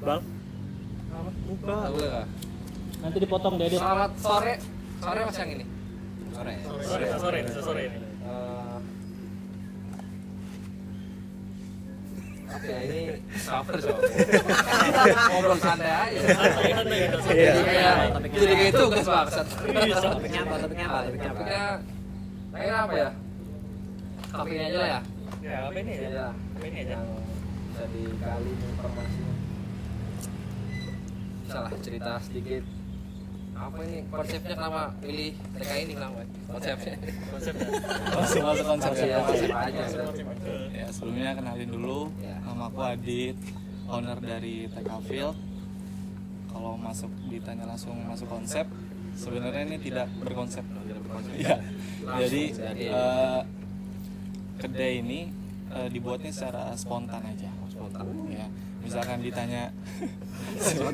Bang. Buka. Boleh. Nanti dipotong deh. Selamat sore. Sore Mas yang ini. Sore ini. Oke, ini cover so. Ngobrol santai aja. Jadi kayak itu guys maksud. Topiknya kayak apa ya? Topiknya aja lah ya. Ya, apa ini aja? Apa ini aja? Bisa dikali informasinya. Bisa lah cerita sedikit. Apa ini konsepnya kenapa pilih TK ini kenapa? Konsepnya. Masuk konsep aja. Ya, sebelumnya kenalin dulu, nama aku Adit, owner dari TK Field. Kalau ditanya langsung masuk konsep, sebenarnya ini tidak berkonsep. Ya, jadi kedai ini dibuatnya secara spontan aja. Spontan. Ya, misalkan ditanya Masuk.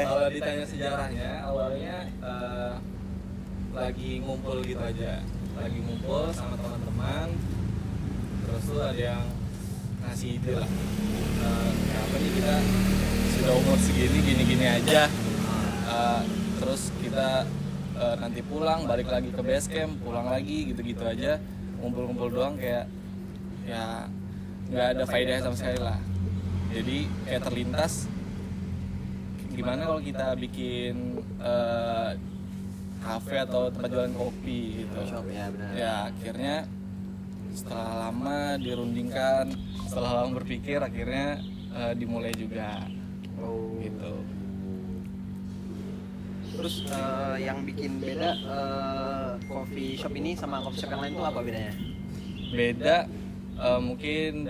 Kalau ditanya sejarahnya, awalnya lagi ngumpul gitu aja, lagi ngumpul sama teman-teman, terus tuh ada yang ngasih ide lah, apa nih kita sudah umur segini gini-gini aja, terus kita nanti pulang balik lagi ke base camp, pulang lagi gitu-gitu aja, ngumpul-ngumpul doang kayak ya nggak ada faedahnya sama sekali lah. Jadi kayak terlintas gimana kalau kita bikin kafe atau tempat jualan kopi gitu. Ya akhirnya setelah lama dirundingkan, setelah lama berpikir akhirnya dimulai juga. Gitu. Terus yang bikin beda coffee shop ini sama coffee shop yang lain itu apa bedanya? Beda mungkin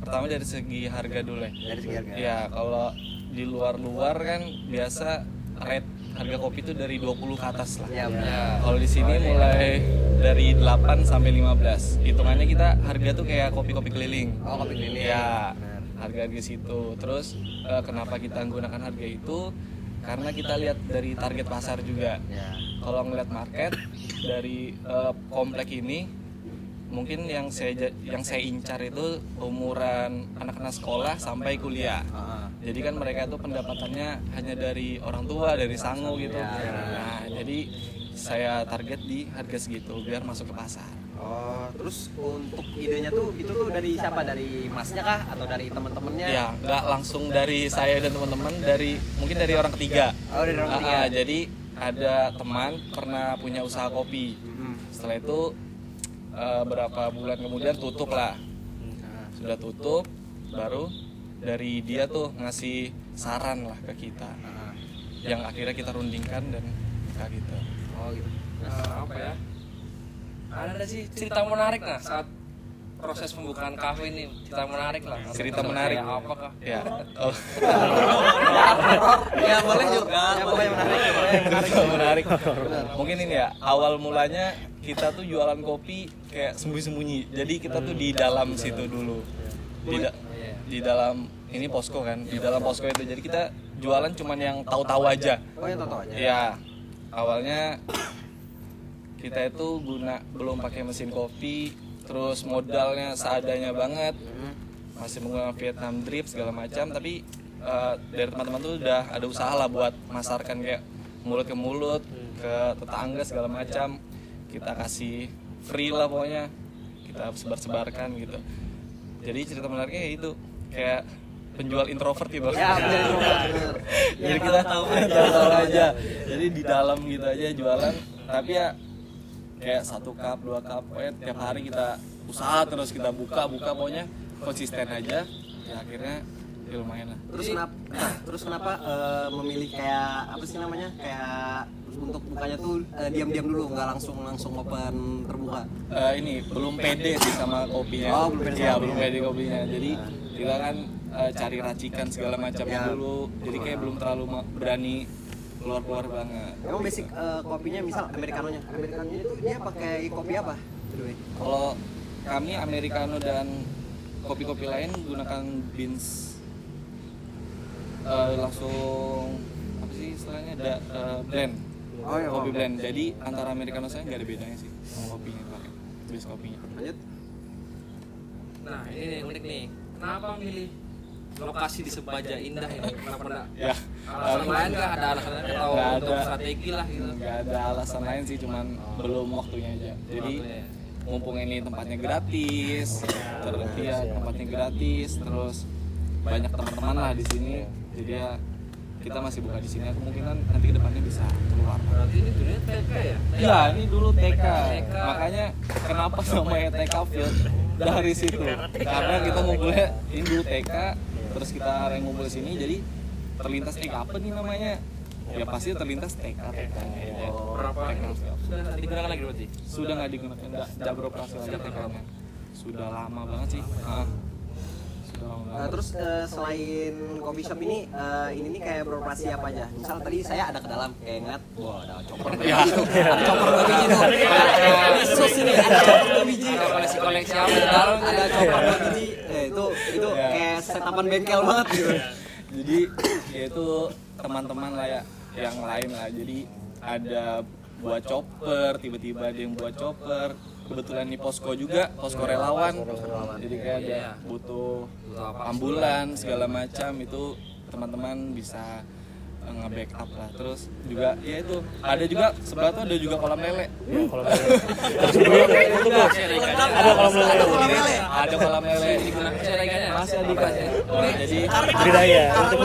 pertama dari segi harga dulu ya. Dari segi harga. Ya, kalau di luar kan biasa rate harga kopi itu dari 20 ke atas lah. Ya, benar. Ya, kalau di sini mulai dari 8 sampai 15. Hitungannya kita harga tuh kayak kopi-kopi keliling. Oh, kopi keliling. Ya, Benar. harga di situ. Terus kenapa kita menggunakan harga itu? Karena kita lihat dari target pasar juga. Ya. Kalau ngeliat market dari komplek ini, mungkin yang saya incar itu umuran anak-anak sekolah sampai kuliah. Jadi kan mereka tuh pendapatannya hanya dari orang tua, dari sangu gitu. Nah, jadi saya target di harga segitu biar masuk ke pasar. Oh, terus untuk idenya tuh itu tuh dari siapa? Dari masnya kah atau dari teman-temannya? Ya, nggak langsung dari saya dan teman-teman, mungkin dari orang ketiga. Oh, dari orang ketiga. Jadi ada teman pernah punya usaha kopi. Setelah itu berapa bulan kemudian tutup lah. Sudah tutup, baru dari dia tuh ngasih saran lah ke kita. Yang akhirnya kita rundingkan dan kayak gitu. Oh, gitu. Apa ya? Ada sih cerita menarik nah saat proses pembukaan kafe ini, cerita menarik lah. Cerita menarik. Kayak apakah? Ya. Oh. Ya, boleh juga. Ya, boleh menarik. Cerita menarik. Mungkin ini ya, awal mulanya kita tuh jualan kopi kayak sembunyi-sembunyi. Jadi kita tuh di dalam situ dulu. Di dalam ini posko kan. Di dalam posko itu. Jadi kita jualan cuman yang tahu-tahu aja. Oh, yang tahu aja. Ya. Awalnya kita itu belum pakai mesin kopi, terus modalnya seadanya banget, masih menggunakan Vietnam drip segala macam. Tapi dari teman-teman tuh udah ada usaha lah buat masarkan kayak mulut ke mulut, ke tetangga segala macam. Kita kasih free lah pokoknya, kita sebar-sebarkan gitu. Jadi cerita menariknya itu kayak penjual introvert gitu. Ya, benar. Jadi kita tahu aja. Jadi di dalam gitu aja jualan, tapi ya kayak 1 cup, 2 cup, pokoknya tiap hari kita usaha terus, kita buka pokoknya konsisten aja. Ya akhirnya ya lumayan lah. Terus kenapa memilih kayak apa sih namanya? Kayak untuk bukanya tuh diam-diam dulu, nggak langsung open terbuka. Ini belum pede sih sama kopinya. Oh, belum pede. Ya, belum pede kopinya. Jadi kita kan cari racikan segala macamnya dulu. Jadi kayak belum terlalu berani keluar banget. Emang basic kopinya misal americanonya itu dia pakai kopi apa? Kalau kami americano dan kopi-kopi lain gunakan beans langsung apa sih istilahnya blend. Oh, iya, Kopi blend. Jadi antara americano saya nggak ada bedanya sih sama kopinya pakai base kopinya. Lanjut. Nah ini nih unik nih. Kenapa milih lokasi di Sebaja Indah ini? Kenapa enggak? Ya, Alasan lain nggak? Ada alasan lain atau Nggak untuk ada. strategi lah gitu? nggak ada alasan lain sih, cuman belum waktunya aja. Jadi mumpung ini tempatnya gratis, terus ya tempatnya gratis, terus banyak teman-teman lah di sini. Jadi ya kita masih buka di sini, kemungkinan nanti kedepannya bisa keluar. Berarti ini dulunya TK ya? Iya, ini dulu TK. TK. Makanya kenapa namanya TK Field dari situ? Karena kita ngumpulnya ini dulu TK, terus kita yang ngumpul sini, jadi terlintas apa nih namanya? Ya pasti terlintas TK. Berapa ini? Sudah nggak digunakan lagi berarti? Sudah nggak digunakan, nggak beroperasi lagi TK-nya. Sudah lama banget sih. Sudah lama banget. Terus selain coffee shop ini nih kayak beroperasi apa aja? Misal tadi saya ada ke dalam kayak ngeliat, wah ada chopper Ya. gitu, ada chopper biji tuh. Khusus ini ada chopper biji. Ada koleksi-koleksi apa di dalam? Ada chopper biji. Itu Ya. kayak setapan bengkel banget gitu. Jadi ya itu teman-teman lah ya yang lain lah. Jadi ada buat chopper, tiba-tiba ada yang buat chopper. Kebetulan di posko juga, posko relawan. Jadi kayak ada butuh ambulan segala macam, itu teman-teman bisa nge-backup lah. Terus juga ya itu ada juga sebelah tuh ada juga kolam lele. Kalau ada kolam lele. Ada kolam lele. Digunakan jaringannya? Masih ada dikasih. Jadi Budidaya untuk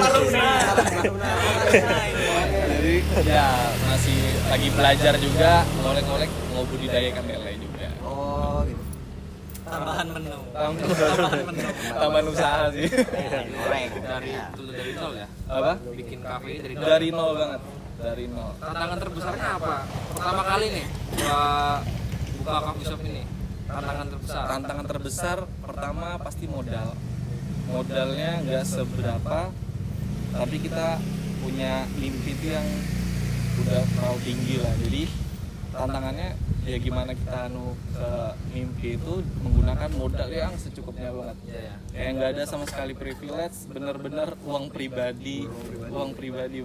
jadi ya masih lagi belajar juga, ngolek-ngolek mau budidayakan lele juga. Oh gitu. Tambahan menu. Tambahan usaha sih. Goreng. Dari nol ya? Apa? Bikin kafe ini dari nol. Dari nol banget. Dari nol. Tantangan terbesarnya apa? Pertama kali nih buka coffee shop ini. Tantangan terbesar. Tantangan terbesar pertama pasti modal. Modalnya nggak seberapa, tapi kita punya mimpi itu yang udah terlalu tinggi lah. Jadi tantangannya ya gimana kita ke mimpi itu menggunakan modal yang secukupnya banget. Iya. Kayak nggak ada sama sekali privilege, bener-bener uang pribadi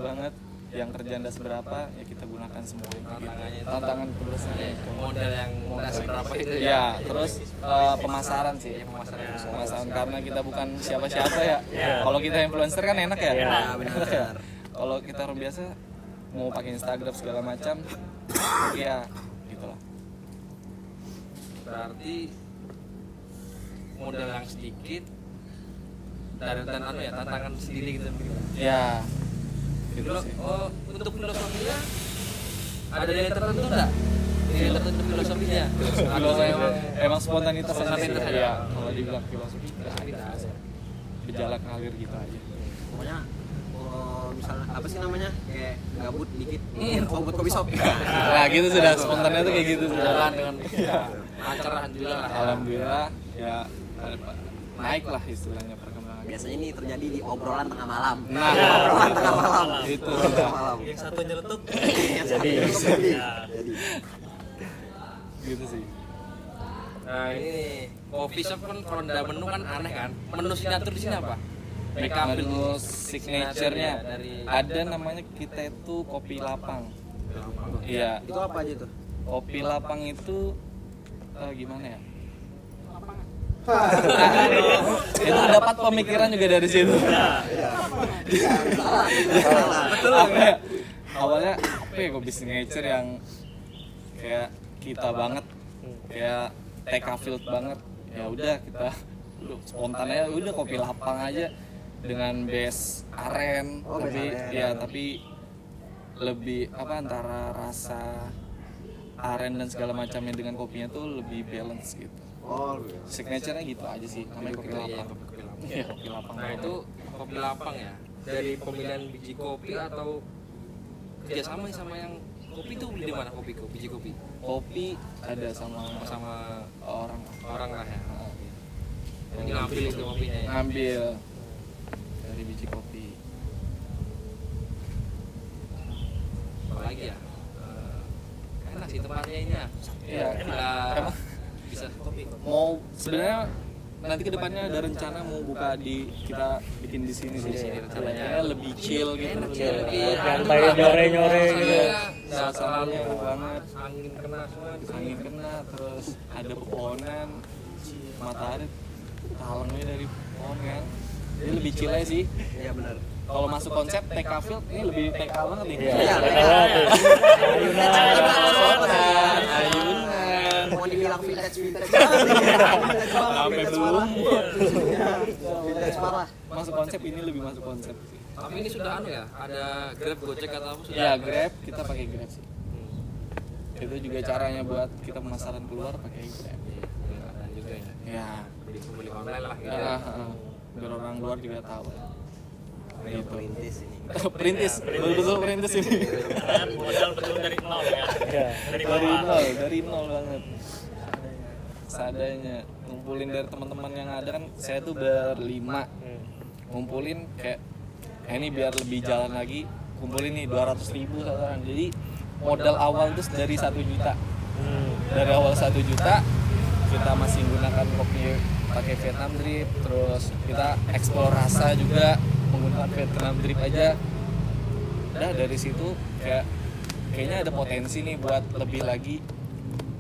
banget. Yang kerjaan nggak seberapa ya kita gunakan semuanya. Tantangannya itu Tantangan terbesarnya itu. modal yang nggak seberapa itu ya. Ya, terus pemasaran sih. Pemasaran karena kita bukan siapa-siapa ya. Kalau kita influencer kan enak ya. Benar. Kalau kita orang biasa mau pakai Instagram segala macam, tapi ya gitulah. Berarti modal yang sedikit dan tantangan sendiri gitu. Ya. Gitu Dulu, sih. untuk filosofinya ada nilai tertentu enggak? Nilai tertentu filosofinya? Atau Emang spontanitas aja sih. Spontanitas aja. Ya, kalau dibilang filosofi nggak ada. Berjalan ngalir gitu aja. Pokoknya misalnya apa sih namanya kayak gabut dikit buat kopi shop. Nah, gitu sudah spontannya tuh kayak gitu sudah. jalan dengan lancar alhamdulillah lah. Alhamdulillah ya naik lah istilahnya perkembangan. Biasanya ini terjadi di obrolan tengah malam. Nah, Obrolan tengah malam. itu Tengah malam. Yang satu nyeletuk. Jadi gitu sih. Nah ini nih, coffee shop kan kalau ada menu kan aneh kan. Menu signature di sini apa? Menu signature-nya dari ada namanya kita itu kopi lapang. Iya, Itu apa aja tuh? kopi lapang itu gimana ya? Itu dapat pemikiran juga dari situ. Apa ya? Awalnya apa ya kopi signature yang kayak kita banget, kayak TK Field banget. Ya udah kita spontan aja, udah kopi lapang aja dengan base aren, tapi lebih apa antara rasa aren dan segala macamnya dengan kopinya tuh lebih balance gitu. Oh, Signature-nya gitu aja sih, namanya kopi lapang. Iya, kopi lapang. Nah itu kopi lapang ya. Dari pemilihan biji kopi atau kerjasama sama yang kopi itu beli di mana biji kopi? Kopi ada sama Orang lah ya. Yang ngambil itu kopinya ya. ngambil dari biji kopi. Apalagi ya? Enak sih tempatnya ini ya. Iya, Enak. Bisa mau sebenarnya nanti kedepannya ada rencana mau buka kita bikin di sini sih. Rencananya lebih chill gitu. lebih santai, nyore-nyore gitu. Suasananya enak banget. Angin kena semua. Angin kena, terus ada pepohonan, matahari talangnya dari pohon kan. Ini lebih chill aja sih. Iya benar. Kalau masuk konsep TK Field ini lebih TK banget nih. Iya, banget tuh. Ayunan. Mau dibilang vintage banget. Sampai belum. Vintage parah. Masuk konsep ini lebih masuk konsep sih. Tapi ini sudah ya, ada Grab, Gojek atau apa sudah? Ya Grab, kita pakai Grab sih. Itu juga caranya buat kita pemasaran keluar pakai Grab. Ada juga ya. Ya. Beli online lah gitu. Ya, biar orang luar juga tahu. Ayo perintis ini. Perintis, betul-betul perintis ini. Kan modal betul dari nol ya. Iya. Dari nol banget. Seadanya ngumpulin dari teman-teman yang ada kan, saya tuh berlima. Ngumpulin kayak ini biar lebih jalan lagi, kumpulin nih 200.000 satu orang. Jadi modal awal tuh dari 1 juta. Dari awal 1 juta kita masih gunakan kopi pakai Vietnam drip, terus kita eksplor rasa juga menggunakan Vietnam drip aja. Udah dari situ kayaknya ada potensi nih buat lebih lagi.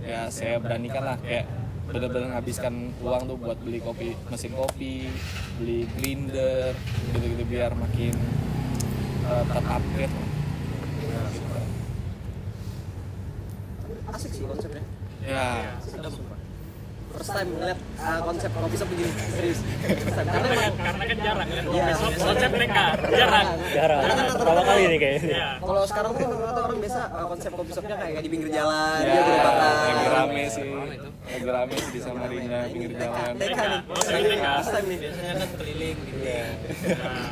Ya saya beranikan lah kayak bener-bener ngabiskan uang tuh buat beli mesin kopi, beli blender, gitu-gitu biar makin terupgrade. Asik sih konsepnya. Ya. First time ngeliat konsep kopi shop begini, serius. First time. Karena kan jarang kan. Iya. Konsep mereka jarang. Jarang. Pertama kali nih kayaknya. Iya. Kalau sekarang tuh rata-rata orang biasa konsep kopi shopnya kayak di pinggir jalan, Ya, dia berubatan. lagi rame sih. Lagi rame sih di Samarinda pinggir jalan. TK nih. First time nih. Biasanya kan keliling gitu. Nah,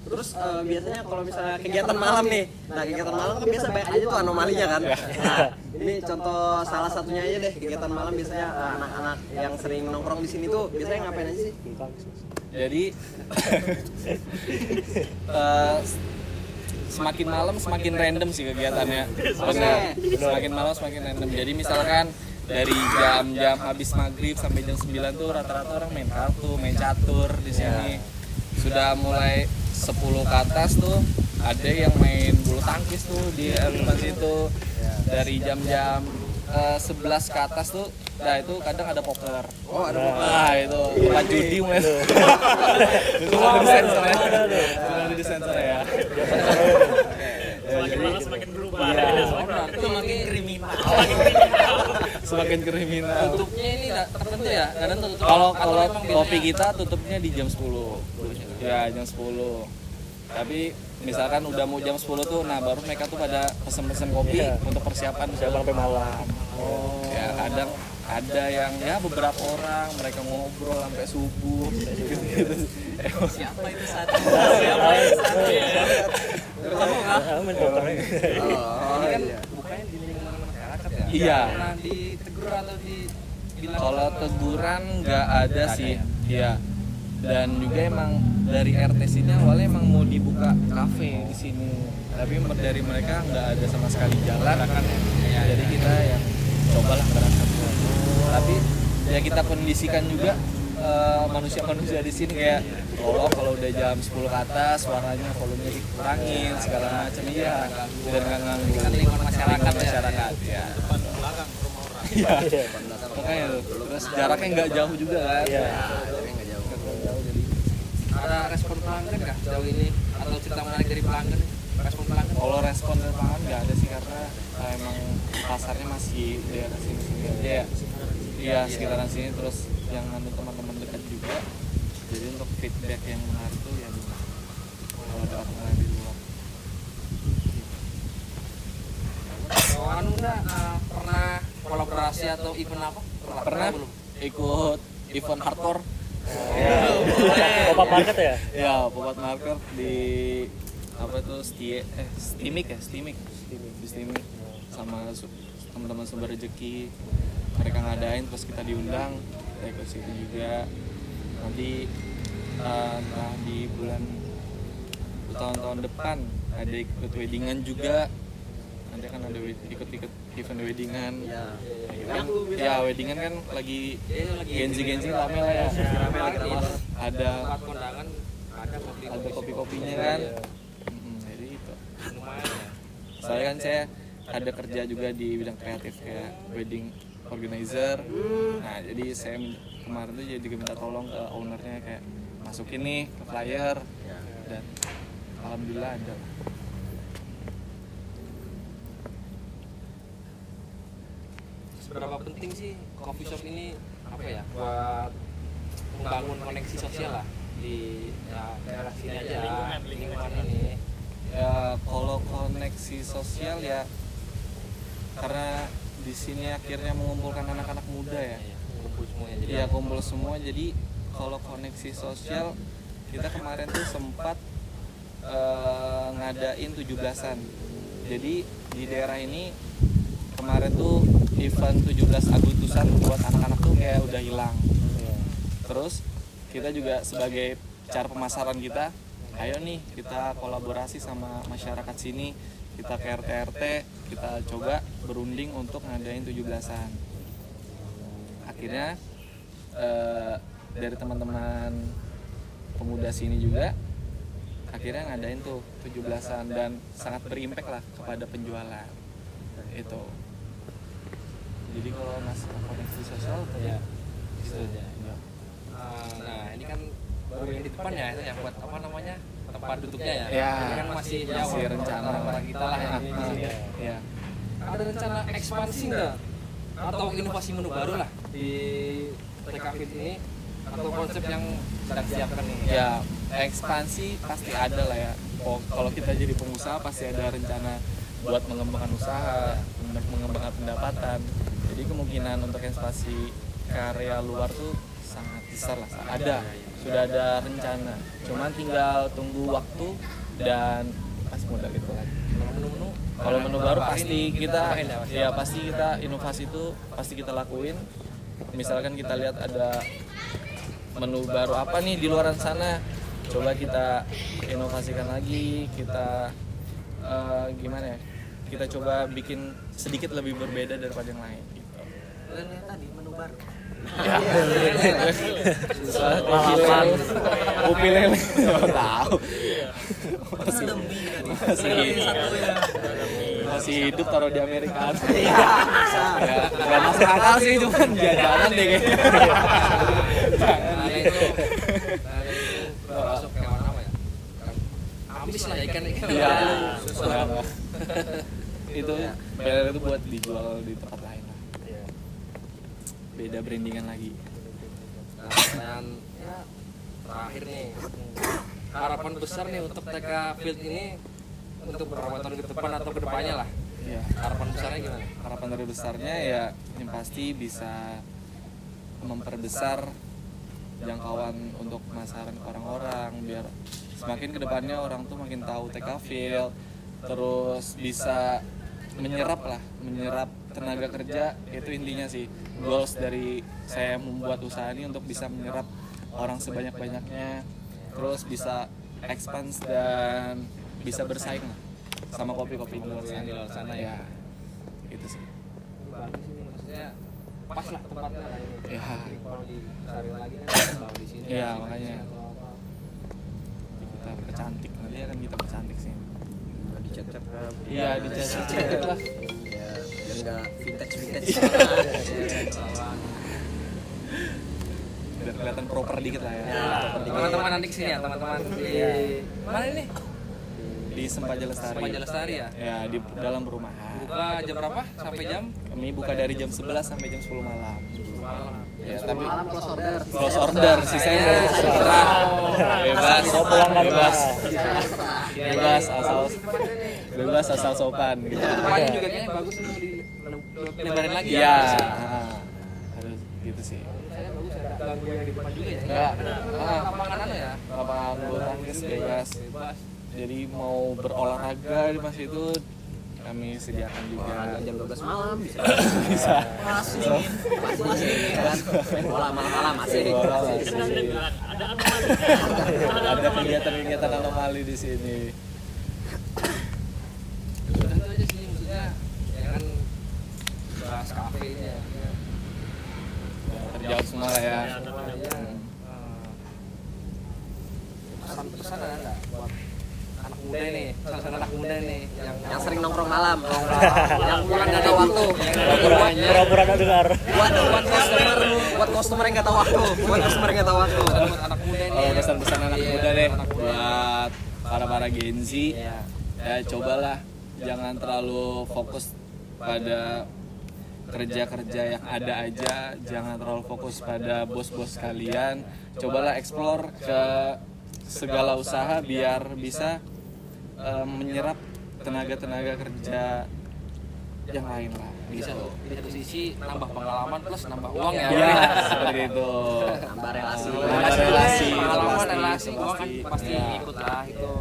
Terus biasanya kalau misalnya kegiatan malam nih, nah kegiatan malam kan biasa banyak aja tuh anomalinya kan. Nah, ini contoh salah satunya aja deh kegiatan malam biasanya anak-anak yang sering nongkrong di sini tuh biasanya ngapain aja sih? Jadi semakin malam semakin random sih kegiatannya. Benar. Semakin malam semakin random. Jadi misalkan dari jam-jam habis maghrib sampai jam 9 tuh rata-rata orang main kartu, main catur di sini. Sudah mulai 10 ke atas tuh ada yang main bulu tangkis tuh di depan situ. Dari jam-jam 11 ke atas tuh, nah itu kadang ada poker. Oh ada Nah itu tempat judi mulai. Itu ada di sensor ya. Itu ada di sensor ya. semakin malam semakin berubah. Iya. Itu makin kriminal. Semakin kriminal. Tutupnya ini tertentu ya, kadang tutup. Kalau atau memang kopi biasanya- kita tutupnya di jam 10. Ya jam 10. Tapi misalkan udah mau jam 10 tuh, nah baru mereka tuh pada pesen-pesen kopi untuk persiapan Sampai malam. ya kadang ada yang ya beberapa orang mereka ngobrol sampai subuh gitu. Siapa itu satu? Main poker. Oh Ini kan iya. bukannya di lingkungan masyarakat ya? Iya. Pernah ditegur atau dibilang Kalau teguran nggak ada sih, ya. Dan juga emang dari RT sini awalnya emang mau dibuka kafe di sini, tapi dari mereka nggak ada sama sekali jalan kan. Jadi kita yang cobalah berangkat. Tapi ya kita kondisikan juga manusia-manusia di sini kayak kalau udah jam 10 ke atas suaranya volumenya dikurangin segala macam ya biar nggak ganggu kan lingkungan masyarakat ya. Iya. Makanya tuh. Terus jaraknya nggak jauh juga kan. Iya. ada respon pelanggan nggak sejauh ini atau cerita menarik dari pelanggan nih? Respon pelanggan? Kalau respon dari pelanggan nggak ada sih karena emang pasarnya masih di daerah sini aja ya. Iya sekitaran sini terus yang ada teman-teman dekat juga. Jadi untuk feedback yang menarik tuh ya kalau ada orang lain di luar. Oh, anu nggak pernah kolaborasi atau event apa? Pernah belum? ikut event hardcore. Pop-up market ya? Ya, pop-up market di apa tuh Stimik ya, Stimik. Di Stimik sama teman-teman Sumber Rezeki. Mereka ngadain terus kita diundang, kita ikut situ juga. Nanti di bulan tahun-tahun depan ada ikut weddingan juga. Nanti kan ada ikut event weddingan. Ya weddingan kan lagi genzi rame lah ya. Ada Tempat kondangan ada kopi-kopinya kan. Jadi itu. lumayan ya. Soalnya kan saya ada kerja juga di bidang kreatif kayak wedding organizer. Nah jadi saya kemarin tuh jadi minta tolong ke ownernya kayak masukin nih ke flyer dan alhamdulillah ada. Seberapa penting sih coffee shop ini apa ya buat membangun koneksi sosial lah di daerah sini aja, lingkungan ini. Ya kalau koneksi sosial ya karena di sini akhirnya mengumpulkan anak-anak muda ya. Kumpul semuanya jadi Iya kumpul semua, jadi kalau koneksi sosial kita kemarin tuh sempat ngadain 17-an. Jadi di daerah ini kemarin tuh event 17 Agustusan buat anak-anak tuh kayak udah hilang. Terus kita juga sebagai cara pemasaran kita, ayo nih kita kolaborasi sama masyarakat sini, kita ke RT-RT, kita coba berunding untuk ngadain 17-an. Akhirnya dari teman-teman pemuda sini juga akhirnya ngadain tuh 17-an dan sangat berimpact lah kepada penjualan itu. Jadi kalau masalah koneksi sosial ya. bisa aja. Nah ini kan baru yang di depan ya itu ya buat apa namanya tempat duduknya ya. Ya, Ini kan masih jauh masih rencana orang kita lah yang di sini. Ya. Ada rencana ekspansi nggak atau inovasi menu baru lah di TK Fit ini atau konsep yang sedang siapkan nih? Ya, ekspansi pasti ada lah ya. Kalau kita jadi pengusaha pasti ada rencana buat mengembangkan usaha, mengembangkan pendapatan. Jadi kemungkinan untuk ekspansi ke area luar tuh sangat besar lah. Sudah ada rencana. Cuman tinggal tunggu waktu dan pas modal itu lagi. Kalau menu baru pasti kita pasti kita inovasi itu pasti kita lakuin. Misalkan kita lihat ada menu baru apa nih di luaran sana, coba kita inovasikan lagi, kita gimana ya, kita coba bikin sedikit lebih berbeda daripada yang lain gitu. Dan yang tadi menu baru. Ya, kopi lele, tahu. Masih hidup taruh di Amerika. Ya, nggak masuk akal sih, cuman jajanan deh kayaknya. Nah itu masuk ke apa ya? Ambis lah ikan. Iya. Itu lele itu buat dijual di tempat lain lah. Beda brandingan lagi. Dan ya, terakhir nih harapan besar nih untuk TK Field ini untuk beberapa tahun ke depan atau kedepannya lah. Ya, Harapan besarnya gimana? harapan dari besarnya ya yang pasti bisa memperbesar jangkauan untuk pemasaran ke orang-orang biar semakin kedepannya orang tuh makin tahu TK Field, terus bisa menyerap tenaga kerja. Itu intinya sih goals dari saya membuat usaha ini, untuk bisa menyerap orang sebanyak-banyaknya, terus bisa expand dan bisa bersaing lah sama kopi-kopi di luar sana ya. Gitu sih. Bagus ini maksudnya pas lah tempatnya lah ini. Ya. Kalau dicari lagi kan kalau di sini. Iya, makanya kita percantik, nanti akan kita percantik sih. Dicat-cat. Iya, dicat lah. Ya, biar nggak vintage. Biar kelihatan proper dikit lah ya. Teman-teman adik sini ya, teman-teman di mana ini? Di Sempaja Lestari. Sempaja Lestari ya. Ya, di dalam perumahan. Buka jam berapa sampai jam? Kami buka dari jam 11 sampai jam 10 malam. Ya, tapi Malam close order sih saya terserah. Bebas asal sopan gitu. Tempatnya juga kayaknya bagus nih di lebarin lagi Iya, ya. harus gitu sih. Saya bagus ada ganggu yang di depan juga ya. Enggak. Lapangan anu ya. Lapangan bulu tangkis bebas. Jadi mau berolahraga di mas itu kami sediakan juga. jam 12 malam bisa. Bisa. Masih kan. Bola malam-malam masih. Ada kegiatan-kegiatan anomali di sini. Udah itu aja sih maksudnya. Ya kan bahas kafe ini ya. Terjawab semua lah ya. Pesan-pesan ada nggak buat anak muda nih, pesan anak muda nih Yang sering nongkrong malam. malam. Yang pulang nggak tahu waktu. Pura-pura nggak dengar. Buat customer yang nggak tahu waktu. Buat customer yang nggak tahu waktu. Buat anak muda nih. Oh, pesan-pesan anak Iya, muda deh anak muda. buat para Gen Z. Iya. Ya cobalah jangan terlalu fokus pada kerja-kerja yang ada aja, jangan terlalu fokus pada bos-bos kalian. Cobalah explore ke segala usaha biar bisa menyerap tenaga-tenaga kerja yang lain lah. Bisa Gitu. di satu sisi nambah pengalaman plus nambah uang ya. Iya, seperti itu. Tambah relasi. Relasi, pengalaman pasti, relasi uang kan pasti. pasti Iya. ikut lah itu.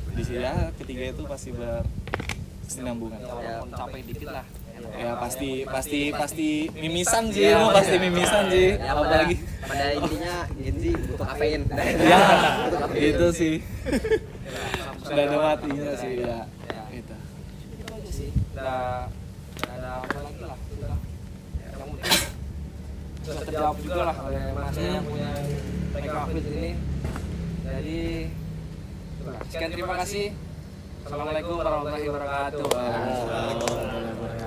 Di sini ya ketiga itu pasti berkesinambungan. Ya, walaupun capek dikit lah. Ya pasti mimisan sih, lu pasti mimisan sih. Ya, Apalagi pada intinya Gen Z butuh kafein. ya itu sih. Sudah ada matinya sih ya. Gitu. Itu aja sih. Nggak ada apa lagi lah. Udah. Yang penting sudah terjawab juga lah oleh masnya yang punya Tech Office ini. Jadi sekian terima kasih. Assalamualaikum warahmatullahi wabarakatuh. Waalaikumsalam warahmatullahi wabarakatuh.